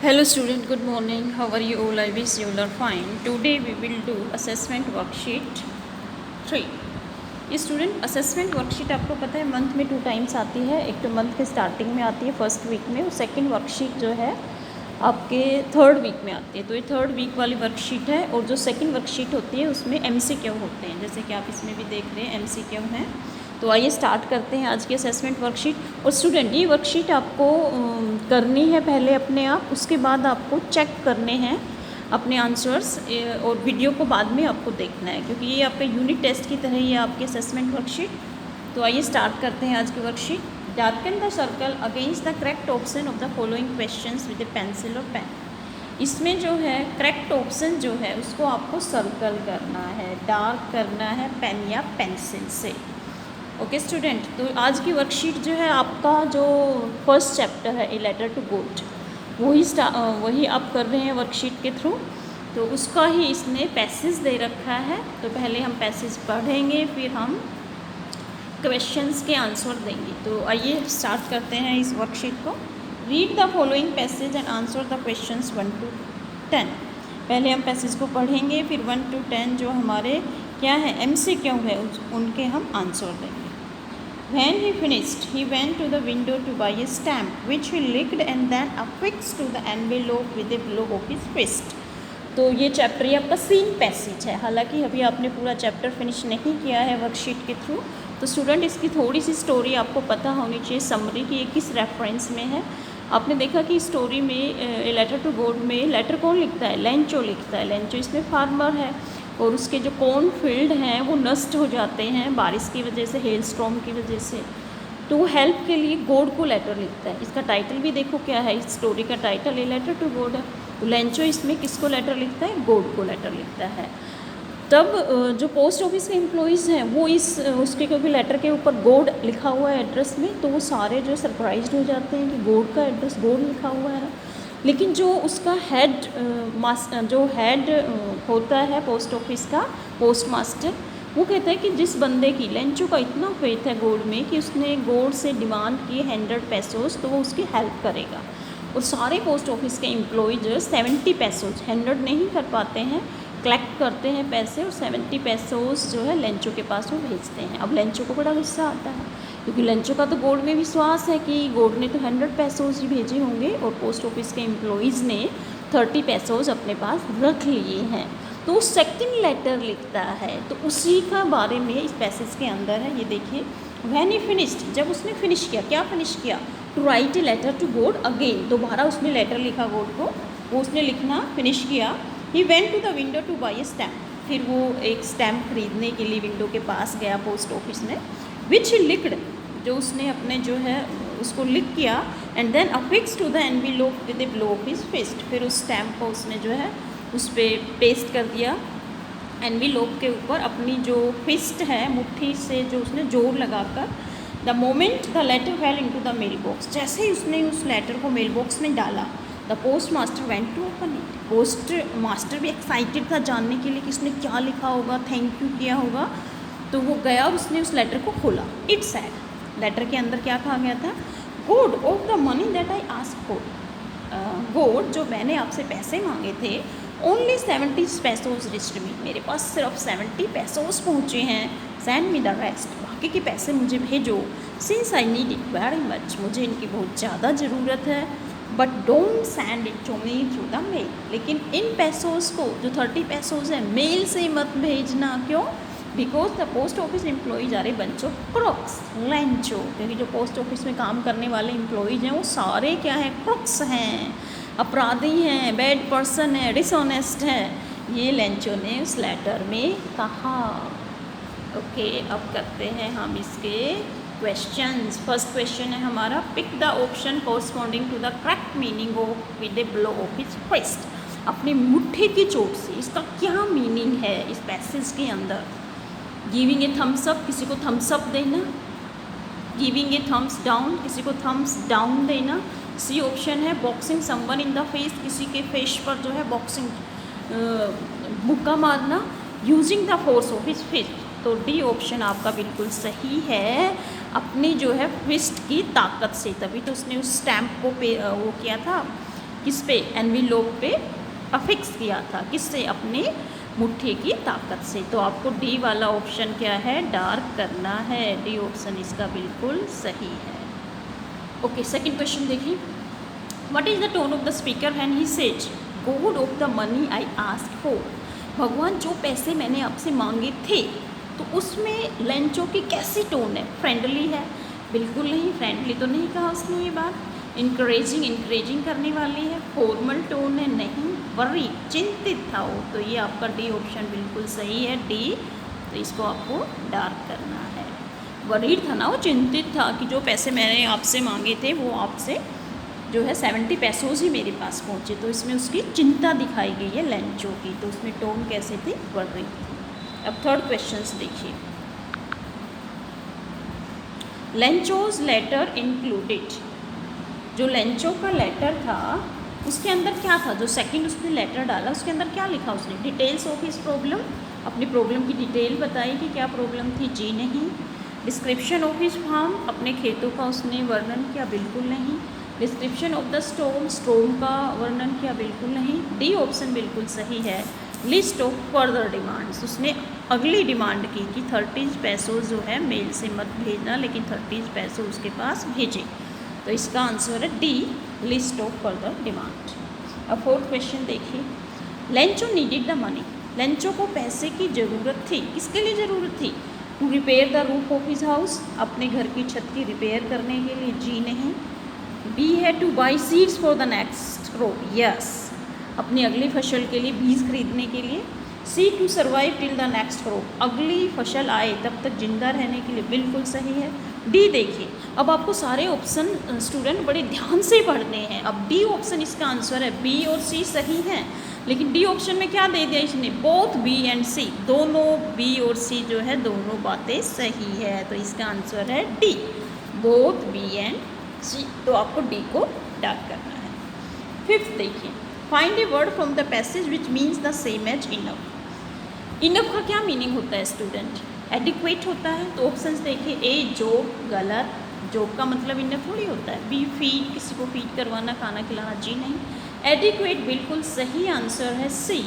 Hello student, good morning. How are you all? I wish you all are fine. Today we will do assessment worksheet 3. ये student assessment worksheet आपको पता है month में 2 times आती है। एक तो मंथ के स्टार्टिंग में आती है फर्स्ट वीक में, और सेकंड वर्कशीट जो है आपके थर्ड वीक में आती है। तो ये थर्ड वीक वाली वर्कशीट है, और जो सेकंड वर्कशीट होती है उसमें MCQ होते हैं, जैसे कि आप इसमें भी देख रहे हैं MCQ हैं। तो आइए स्टार्ट करते हैं आज की असेसमेंट वर्कशीट। और स्टूडेंट ये वर्कशीट आपको करनी है पहले अपने आप, उसके बाद आपको चेक करने हैं अपने आंसर्स, और वीडियो को बाद में आपको देखना है, क्योंकि ये आपका यूनिट टेस्ट की तरह ही है आपकी असेसमेंट वर्कशीट। तो आइए स्टार्ट करते हैं आज की worksheet. Darken the circle against the correct option of the following questions with A pencil और पेन। इसमें जो है करेक्ट ऑप्शन जो है उसको आपको सर्कल करना है, डार्क करना है पेन या पेंसिल से। ओके स्टूडेंट, तो आज की वर्कशीट जो है आपका जो फर्स्ट चैप्टर है ए लेटर टू गॉड, वही आप कर रहे हैं वर्कशीट के थ्रू। तो उसका ही इसने पैसेज दे रखा है। तो पहले हम पैसेज पढ़ेंगे, फिर हम क्वेश्चंस के आंसर देंगे। तो आइए स्टार्ट करते हैं इस वर्कशीट को। Read the following passage and answer the questions 1 to 10। पहले हम पैसेज को पढ़ेंगे, फिर 1 to 10 जो हमारे क्या है MCQ है उनके हम आंसर देंगे। When he finished, he went to the window to buy a stamp, which he licked and then affixed to the envelope with a blow of his fist. तो ये चैप्टर ये आपका सीन पैसेज है। हालांकि अभी आपने पूरा चैप्टर फिनिश नहीं किया है वर्कशीट के थ्रू, तो स्टूडेंट इसकी थोड़ी सी स्टोरी आपको पता होनी चाहिए, समरी की ये किस रेफरेंस में है। आपने देखा कि स्टोरी में ए लेटर टू गॉड में लेटर कौन लिखता है? लेंचो लिखता है। लेंचो इसमें फार्मर है, और उसके जो कॉर्न फील्ड हैं वो नष्ट हो जाते हैं बारिश की वजह से, हेल स्टॉर्म की वजह से। तो वो हेल्प के लिए गॉड को लेटर लिखता है। इसका टाइटल भी देखो क्या है, इस स्टोरी का title a letter to God है। तो लेंचो इसमें किसको लेटर लिखता है? गॉड को लेटर लिखता है। तब जो पोस्ट ऑफिस के एम्प्लॉयज़ हैं वो उसके क्योंकि लेटर के ऊपर गॉड लिखा हुआ है एड्रेस में, तो वो सारे जो सरप्राइज्ड हो जाते हैं कि गॉड का एड्रेस गॉड लिखा हुआ है। लेकिन जो उसका हेड होता है पोस्ट ऑफिस का, पोस्ट मास्टर, वो कहता है कि जिस बंदे की लेंचो का इतना फेथ है गॉड में कि उसने गॉड से डिमांड किए 100 पैसोस, तो वो उसकी हेल्प करेगा। और सारे पोस्ट ऑफिस के एम्प्लॉयज 70 पैसोस, 100 नहीं कर पाते हैं, कलेक्ट करते हैं पैसे, और 70 पैसोस जो है लेंचो के पास वो भेजते हैं। अब लेंचो को बड़ा गुस्सा आता है, क्योंकि लेंचो का तो गॉड में विश्वास है कि गॉड ने तो 100 पैसोस ही भेजे होंगे, और पोस्ट ऑफिस के एम्प्लॉयज़ ने 30 पैसोस अपने पास रख लिए हैं। तो वो सेकंड लेटर लिखता है, तो उसी का बारे में इस पैसेज के अंदर है। ये देखिए, व्हेन ही फिनिश्ड, जब उसने फिनिश किया, क्या फिनिश किया? To write a letter to God again, दोबारा उसने लेटर लिखा गॉड को, वो उसने लिखना फिनिश किया। He went to the window to buy a stamp, फिर वो एक स्टैम्प खरीदने के लिए विंडो के पास गया पोस्ट ऑफिस में। विच ही लिक्ड, जो उसने अपने जो है उसको लिख किया, and then affix to the envelope with a blow of his fist, फिर उस स्टैम्प को उसने जो है उस पर पेस्ट कर दिया एनवेलोप के ऊपर, अपनी जो फिस्ट है मुट्ठी से जो उसने जोर लगाकर। The moment the letter fell into the mail box, जैसे ही उसने उस लेटर को मेल बॉक्स में डाला, the post master went to open it, post master भी एक्साइटेड था जानने के लिए कि उसने क्या लिखा होगा, थैंक यू किया होगा। तो वो गया और उसने उस लेटर को खोला। इट सैड, लेटर के अंदर क्या कहा गया था? God of the money that I ask for, God जो मैंने आपसे पैसे मांगे थे, ओनली 70 पैसोस रिच्ड मी, मेरे पास सिर्फ 70 पैसोस पहुँचे हैं। सेंड मी द रेस्ट, बाकी के पैसे मुझे भेजो। Since I need it very much, मुझे इनकी बहुत ज़्यादा ज़रूरत है। But don't send it to me through the mail, लेकिन इन पैसोस को जो 30 पैसोस हैं मेल से मत भेजना। क्यों? Because the post office employees are a bunch of crooks, Lencho, क्योंकि जो पोस्ट ऑफिस में काम करने वाले एम्प्लॉयज हैं वो सारे क्या हैं? क्रॉक्स हैं, अपराधी हैं, बैड पर्सन है, डिसऑनेस्ट है। ये लेंचो ने उस लेटर में कहा। ओके, अब करते हैं हम इसके क्वेश्चंस। फर्स्ट क्वेश्चन है हमारा, pick the option corresponding to the correct meaning of with a blow of his fist, अपनी मुट्ठी की चोट से इसका क्या मीनिंग है इस पैसेज के अंदर? गिविंग ए थम्स अप, किसी को थम्स अप देना। गिविंग ए थम्स डाउन, किसी को थम्स डाउन देना। सी ऑप्शन है boxing someone in the face, किसी के फेस पर जो है बॉक्सिंग मुक्का मारना। Using the force of his fist, तो डी ऑप्शन आपका बिल्कुल सही है, अपनी जो है फिस्ट की ताकत से, तभी तो उसने उस स्टैम्प को वो किया था, किस पे, एनवेलोप पे अफिक्स किया था, किससे, अपने मुट्ठी की ताकत से। तो आपको डी वाला ऑप्शन क्या है, डार्क करना है। डी ऑप्शन इसका बिल्कुल सही है। ओके, सेकंड क्वेश्चन देखिए, what is the tone of the speaker when he said God of the money I asked for. भगवान जो पैसे मैंने आपसे मांगे थे, तो उसमें लेंचो की कैसी टोन है, फ्रेंडली है, बिल्कुल नहीं, फ्रेंडली तो नहीं कहा उसने ये बात। इंकरेजिंग करने वाली है, फॉर्मल टोन है, नहीं, वरी, चिंतित था वो। तो ये आपका डी ऑप्शन बिल्कुल सही है, डी। तो इसको आपको डार्क करना है। वरीड था ना, वो चिंतित था कि जो पैसे मैंने आपसे मांगे थे वो आपसे जो है 70 पैसों ही मेरे पास पहुँचे। तो इसमें उसकी चिंता दिखाई गई है लेंचो की। तो उसमें टोन कैसे थी, वरीड थी। अब थर्ड क्वेश्चन देखिए, लेंचोज लेटर इंक्लूडेड। जो लेंचो का लेटर था उसके अंदर क्या था, जो सेकंड उसने लेटर डाला उसके अंदर क्या लिखा उसने, डिटेल्स ऑफ हिज प्रॉब्लम, अपनी प्रॉब्लम की डिटेल बताई कि क्या प्रॉब्लम थी, जी नहीं। डिस्क्रिप्शन ऑफ हिज फार्म, अपने खेतों का उसने वर्णन किया, बिल्कुल नहीं। डिस्क्रिप्शन ऑफ द स्टोम का वर्णन किया, बिल्कुल नहीं। डी ऑप्शन बिल्कुल सही है। लिस्ट ऑफ फर्दर डिमांड्स, उसने अगली डिमांड की कि 30 पैसों जो है मेल से मत भेजना, लेकिन 30 पैसों उसके पास भेजे। तो इसका आंसर है D, list of further demand. अब फोर्थ क्वेश्चन देखिए, Lencho needed the money. Lencho को पैसे की ज़रूरत थी, किसके लिए ज़रूरत थी, to repair the roof of his house, अपने घर की छत की रिपेयर करने के लिए, जी नहीं। बी है to buy seeds for the next crop, yes, अपनी अगली फसल के लिए बीज खरीदने के लिए। C to survive till the next crop, अगली फसल आए तब तक जिंदा रहने के लिए, बिल्कुल सही है। डी देखिए, अब आपको सारे ऑप्शन स्टूडेंट बड़े ध्यान से पढ़ने हैं। अब डी ऑप्शन इसका आंसर है, बी और सी सही हैं, लेकिन डी ऑप्शन में क्या दे दिया इसने, बोथ बी एंड सी, दोनों बी और सी जो है दोनों बातें सही है। तो इसका आंसर है D, both B and C. तो आपको डी को डार्क करना है। फिफ्थ देखिए, find a word from the passage which means the same as enough. Enough का क्या मीनिंग होता है स्टूडेंट, एडिक्वेट होता है। तो ऑप्शंस देखिए, ए जॉब, गलत, जॉब का मतलब इनफ थोड़ी होता है। बी फीड, किसी को फीड करवाना, खाना खिलाना, जी नहीं। एडिक्वेट बिल्कुल सही आंसर है सी।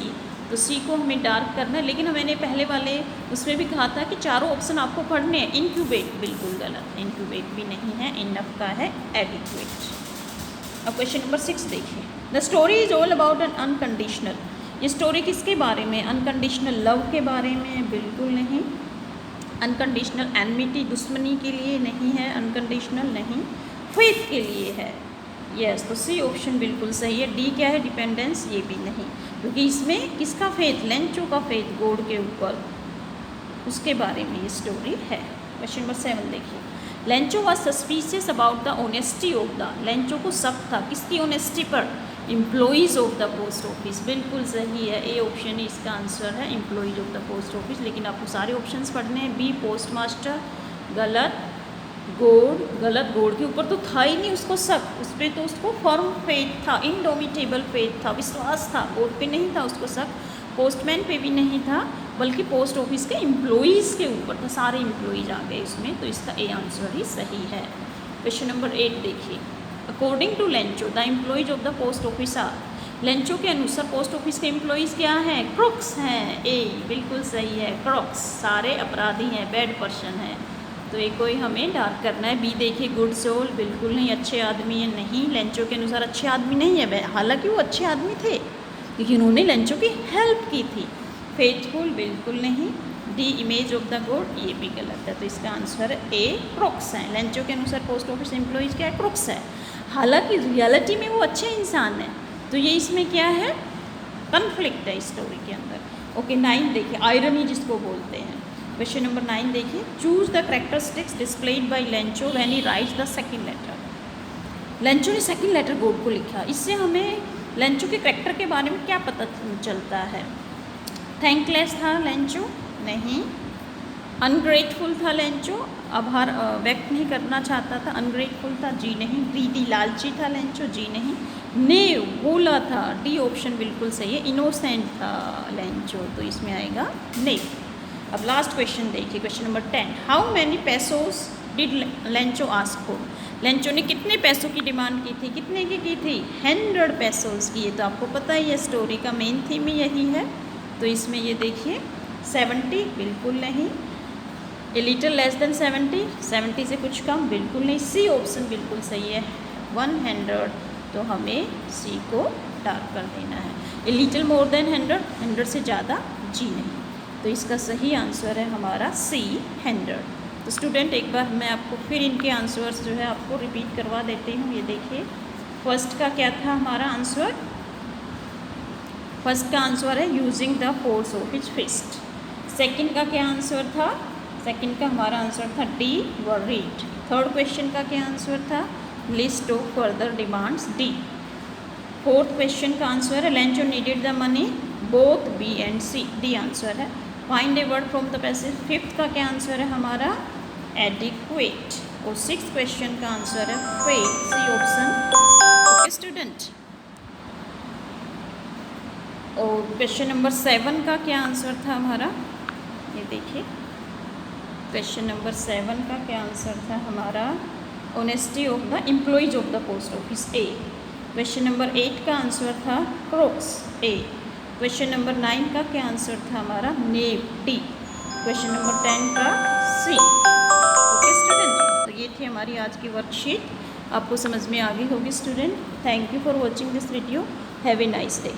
तो सी को हमें डार्क करना है, लेकिन मैंने पहले वाले उसमें भी कहा था कि चारों ऑप्शन आपको पढ़ने हैं। इनक्यूबेट बिल्कुल गलत, इनक्यूबेट भी नहीं है, इनफ का है एडिक्वेट। अब क्वेश्चन नंबर 6 देखिए, the story is all about an unconditional. ये स्टोरी किसके बारे में, अनकंडीशनल लव के बारे में, बिल्कुल नहीं। अनकंडीशनल एनमिटी, दुश्मनी के लिए नहीं है, अनकंडीशनल नहीं, फेथ के लिए है, यस। तो सी ऑप्शन बिल्कुल सही है। डी क्या है, डिपेंडेंस, ये भी नहीं, क्योंकि इसमें किसका फेथ, लेंचो का फेथ गॉड के ऊपर, उसके बारे में ये स्टोरी है। क्वेश्चन नंबर 7 देखिए, Lencho was suspicious about the honesty of the. Lencho को शक था किसकी ऑनेस्टी पर, employees of the post office, बिल्कुल सही है। ए ऑप्शन ही इसका आंसर है, employees of the post office. लेकिन आपको सारे ऑप्शंस पढ़ने हैं। बी पोस्ट मास्टर, गलत। गॉड, गलत, गॉड के ऊपर तो था ही नहीं उसको शक, उस पर तो उसको फर्म फेथ था, इनडोमिटेबल फेथ था, विश्वास था। गॉड पे नहीं था उसको शक, पोस्टमैन पे भी नहीं था, बल्कि पोस्ट ऑफिस के एम्प्लॉइज़ के ऊपर था, सारे एम्प्लॉइज आ गए इसमें। तो इसका ए आंसर ही सही है। क्वेश्चन नंबर 8 देखिए, according to Lencho the employees of the post office are. Lencho के अनुसार पोस्ट ऑफिस के एम्प्लॉइज़ क्या हैं, क्रुक्स हैं। ए बिल्कुल सही है, क्रुक्स सारे अपराधी हैं, बैड पर्सन है। तो एक कोई हमें डार्क करना है। बी देखिए, गुड सोल, बिल्कुल नहीं, अच्छे आदमी है, नहीं, लेंचो के अनुसार अच्छे आदमी नहीं है, हालांकि वो अच्छे आदमी थे, लेकिन उन्होंने लेंचो की हेल्प की थी। फेथफुल, बिल्कुल नहीं। D image of the God, ये भी गलत है। तो इसका आंसर ए क्रुक्स है। लेंचो के अनुसार पोस्ट ऑफिस एम्प्लॉइज़ क्या है, क्रुक्स है, हालांकि रियलिटी में वो अच्छे इंसान हैं। तो ये इसमें क्या है, कन्फ्लिक्ट है स्टोरी के अंदर। ओके, 9 देखिए, आयरनी जिसको बोलते हैं। क्वेश्चन नंबर 9 देखिए, choose the characteristics displayed by Lencho when he writes the second letter. Lencho ने सेकंड लेटर गॉड को लिखा, इससे हमें लेंचो के कैरेक्टर के बारे में क्या पता चलता है। थैंकलेस था लेंचो, नहीं। अनग्रेटफुल था लेंचो, आभार व्यक्त नहीं करना चाहता था, अनग्रेटफुल था, जी नहीं। ग्रीडी, लालची था लेंचो, जी नहीं। नेव, बोला था, डी ऑप्शन बिल्कुल सही है। इनोसेंट था लेंचो, तो इसमें आएगा नेव। अब लास्ट क्वेश्चन देखिए, question number 10, how many pesos did Lencho ask for? Lencho ने कितने पैसों की डिमांड की थी? कितने की थी? 100 पेसोस की। ये तो आपको पता ही है, स्टोरी का मेन थीम ही यही है। तो इसमें ये देखिए 70 बिल्कुल नहीं, ए लिटिल लेस देन 70, 70 से कुछ कम बिल्कुल नहीं, सी ऑप्शन बिल्कुल सही है 100, तो हमें सी को डार्क कर देना है। ए लिटिल मोर देन 100, 100 से ज़्यादा जी नहीं, तो इसका सही आंसर है हमारा सी 100। तो स्टूडेंट एक बार मैं आपको फिर इनके आंसर्स जो है आपको रिपीट करवा देती हूँ। ये देखिए फर्स्ट का क्या था हमारा आंसर? फर्स्ट का आंसर है using the force of his fist. Second का क्या आंसर था? सेकंड का हमारा आंसर था डी वरीड। थर्ड क्वेश्चन का क्या आंसर था? List of further demands D. Fourth question का आंसर है Lencho needed the money, both B and C, D answer है। Find a word from the passage. Fifth का क्या answer है हमारा? एडिक्वेट। और सिक्स्थ क्वेश्चन का आंसर है fate, C option. Okay student, और क्वेश्चन नंबर 7 का क्या आंसर था हमारा? ये देखिए क्वेश्चन नंबर 7 का क्या आंसर था हमारा? Honesty of the employees of the post office, A. Question number 8 का आंसर था क्रोक्स, ए। क्वेश्चन नंबर 9 का क्या आंसर था हमारा? नेव, डी। क्वेश्चन नंबर 10 का सी। ओके स्टूडेंट, तो ये थी हमारी आज की वर्कशीट। आपको समझ में आ गई होगी student. Thank you for watching this video. Have a nice day.